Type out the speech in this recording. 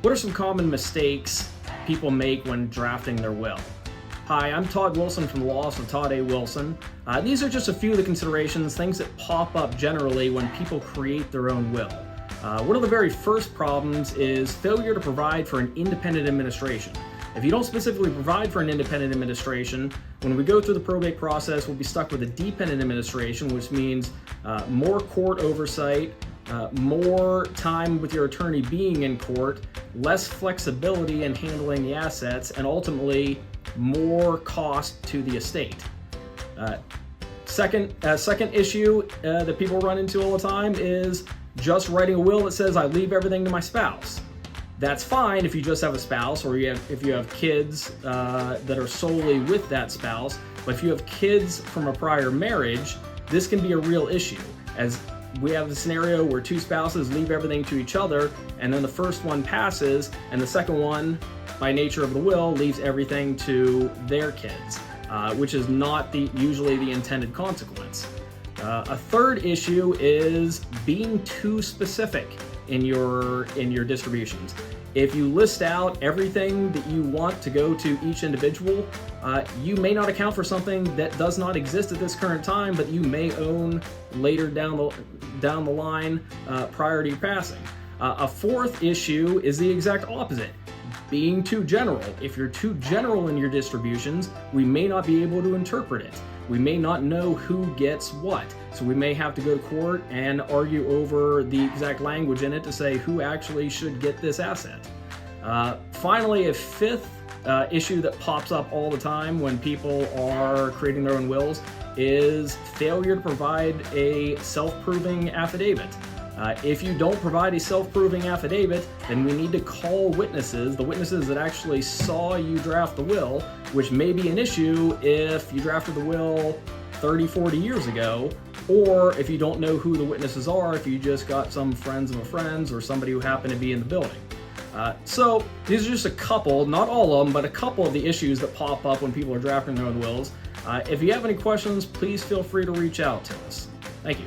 What are some common mistakes people make when drafting their will? Hi, I'm Todd Wilson from the law office of Todd A. Wilson. These are just a few of the considerations, things that pop up generally when people create their own will. One of the very first problems is failure to provide for an independent administration. If you don't specifically provide for an independent administration, when we go through the probate process, we'll be stuck with a dependent administration, which means more court oversight, more time with your attorney being in court, less flexibility in handling the assets, and ultimately more cost to the estate. Second issue that people run into all the time is just writing a will that says I leave everything to my spouse. That's fine if you just have a spouse, or if you have kids that are solely with that spouse. But if you have kids from a prior marriage, this can be a real issue, as we have the scenario where two spouses leave everything to each other, and then the first one passes, and the second one, by nature of the will, leaves everything to their kids, which is not usually the intended consequence. A third issue is being too specific in your distributions. If you list out everything that you want to go to each individual, you may not account for something that does not exist at this current time, but you may own later down the line prior to your passing. A fourth issue is the exact opposite, being too general. If you're too general in your distributions, we may not be able to interpret it. We may not know who gets what, so we may have to go to court and argue over the exact language in it to say who actually should get this asset. Finally, a fifth issue that pops up all the time when people are creating their own wills is failure to provide a self-proving affidavit. If you don't provide a self-proving affidavit, then we need to call witnesses, the witnesses that actually saw you draft the will, which may be an issue if you drafted the will 30, 40 years ago, or if you don't know who the witnesses are, if you just got some friends of a friends or somebody who happened to be in the building. So these are just a couple, not all of them, but a couple of the issues that pop up when people are drafting their own wills. If you have any questions, please feel free to reach out to us. Thank you.